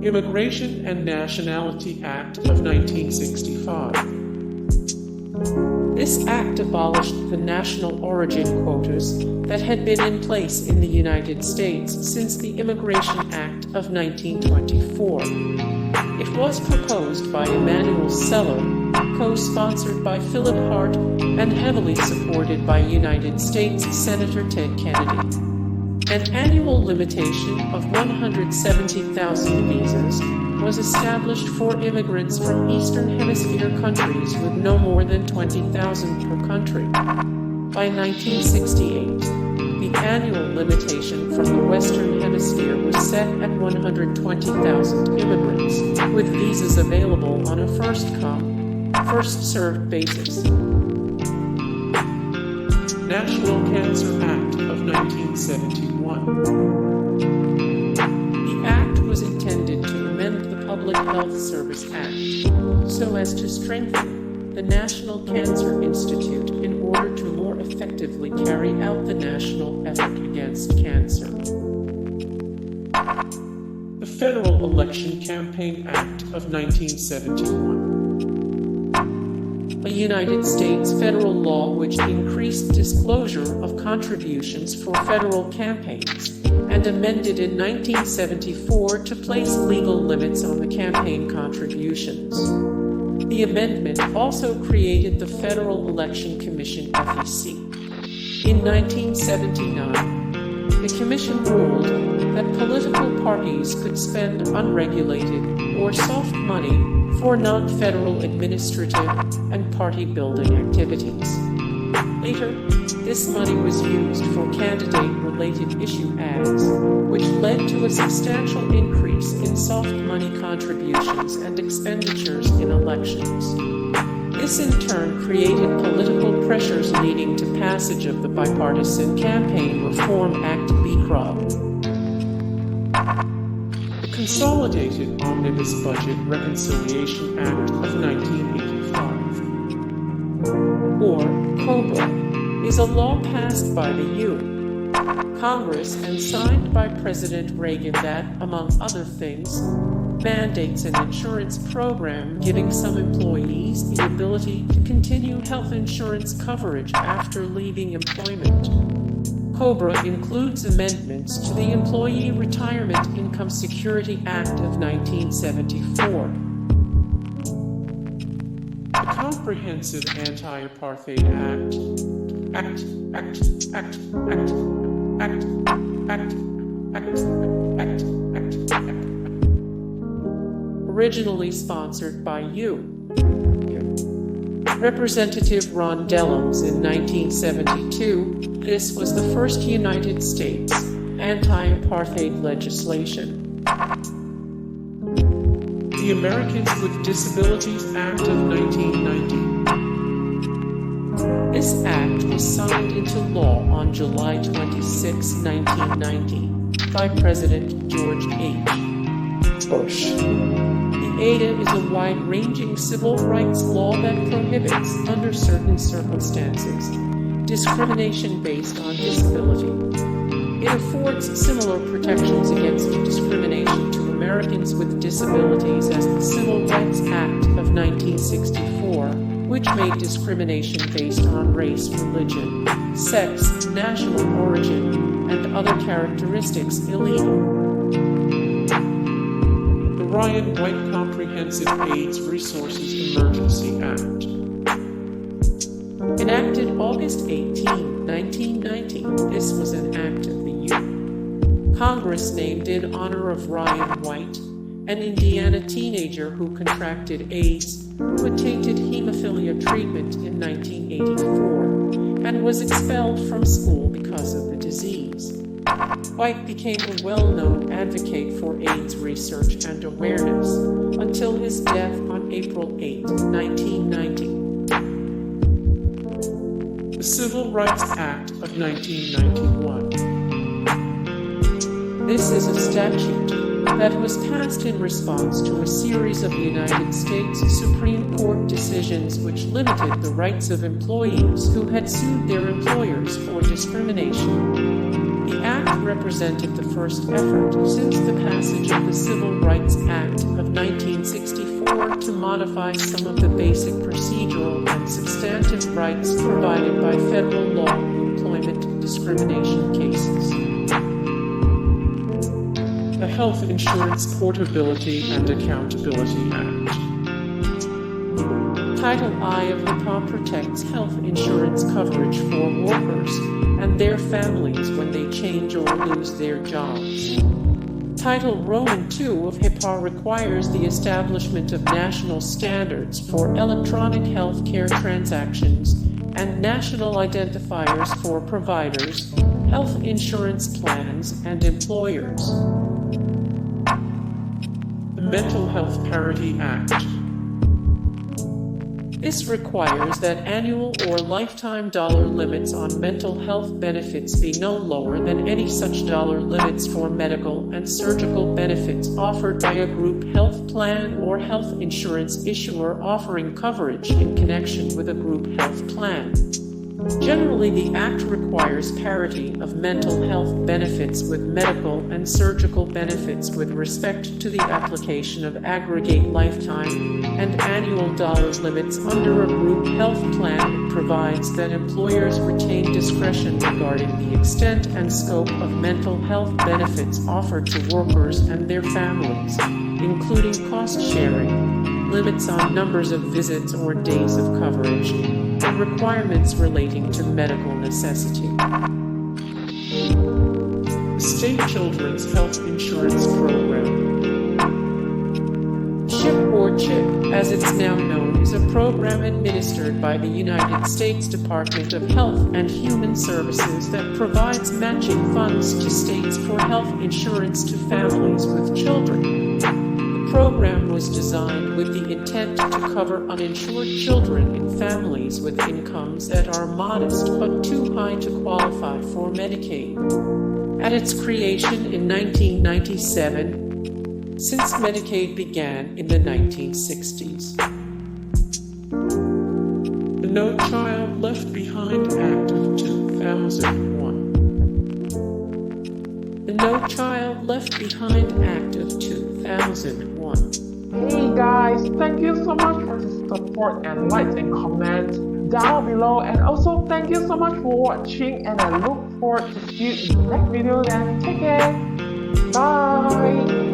Immigration and Nationality Act of 1965. This act abolished the national origin quotas that had been in place in the United States since the Immigration Act of 1924. It was proposed by Emanuel Celler, co-sponsored by Philip Hart, and heavily supported by United States Senator Ted Kennedy. An annual limitation of 170,000 visas was established for immigrants from Eastern Hemisphere countries with no more than 20,000 per country. By 1968, the annual limitation from the Western Hemisphere was set at 120,000 immigrants, with visas available on a first-come, first-served basis. National Cancer Act of 1971. The act was intended to amend the Public Health Service Act so as to strengthen the National Cancer Institute in order to more effectively carry out the national effort against cancer. The Federal Election Campaign Act of 1971. A United States federal law which increased disclosure of contributions for federal campaigns and amended in 1974 to place legal limits on the campaign contributions. The amendment also created the Federal Election Commission (FEC). In 1979, the Commission ruled that political parties could spend unregulated or soft money for non-federal administrative and party-building activities. Later, this money was used for candidate-related issue ads, which led to a substantial increase in soft money contributions and expenditures in elections. This in turn created political pressures leading to passage of the Bipartisan Campaign Reform Act (BCRA). Consolidated Omnibus Budget Reconciliation Act of 1985, or COBRA, is a law passed by the Congress and signed by President Reagan that, among other things, mandates an insurance program giving some employees the ability to continue health insurance coverage after leaving employment. COBRA includes amendments to the Employee Retirement Income Security Act of 1974. The Comprehensive Anti-Apartheid Act originally sponsored by Representative Ron Dellums in 1972, this was the first United States anti-apartheid legislation. The Americans with Disabilities Act of 1990. This act was signed into law on July 26, 1990, by President George H. Bush. The ADA is a wide-ranging civil rights law that prohibits, under certain circumstances, discrimination based on disability. It affords similar protections against discrimination to Americans with disabilities as the Civil Rights Act of 1964, which made discrimination based on race, religion, sex, national origin, and other characteristics illegal. Ryan White Comprehensive AIDS Resources Emergency Act. Enacted August 18, 1990, this was an act of the Congress named in honor of Ryan White, an Indiana teenager who contracted AIDS with tainted hemophilia treatment in 1984 and was expelled from school because of the disease. White became a well-known advocate for AIDS research and awareness until his death on April 8, 1990. The Civil Rights Act of 1991. This is a statute that was passed in response to a series of United States Supreme Court decisions which limited the rights of employees who had sued their employers for discrimination. The Act represented the first effort since the passage of the Civil Rights Act of 1964 to modify some of the basic procedural and substantive rights provided by federal law in employment discrimination cases. The Health Insurance Portability and Accountability Act. Title I of the PA protects health insurance coverage for workers and their families when they change or lose their jobs. Title Roman II of HIPAA requires the establishment of national standards for electronic health care transactions and national identifiers for providers, health insurance plans, and employers. The Mental Health Parity Act. This requires that annual or lifetime dollar limits on mental health benefits be no lower than any such dollar limits for medical and surgical benefits offered by a group health plan or health insurance issuer offering coverage in connection with a group health plan. Generally, the Act requires parity of mental health benefits with medical and surgical benefits with respect to the application of aggregate lifetime and annual dollar limits under a group health plan. It provides that employers retain discretion regarding the extent and scope of mental health benefits offered to workers and their families, including cost sharing, limits on numbers of visits or days of coverage, and requirements relating to medical necessity. State Children's Health Insurance Program. CHIP, or CHIP, as it's now known, is a program administered by the United States Department of Health and Human Services that provides matching funds to states for health insurance to families with children. The program was designed with the intent to cover uninsured children in families with incomes that are modest but too high to qualify for Medicaid. At its creation in 1997, since Medicaid began in the 1960s. The No Child Left Behind Act of 2001. The No Child Left Behind Act of 2001. Hey guys, thank you so much for the support and likes and comments down below, and also thank you so much for watching, and I look forward to see you in the next video. Then take care, bye.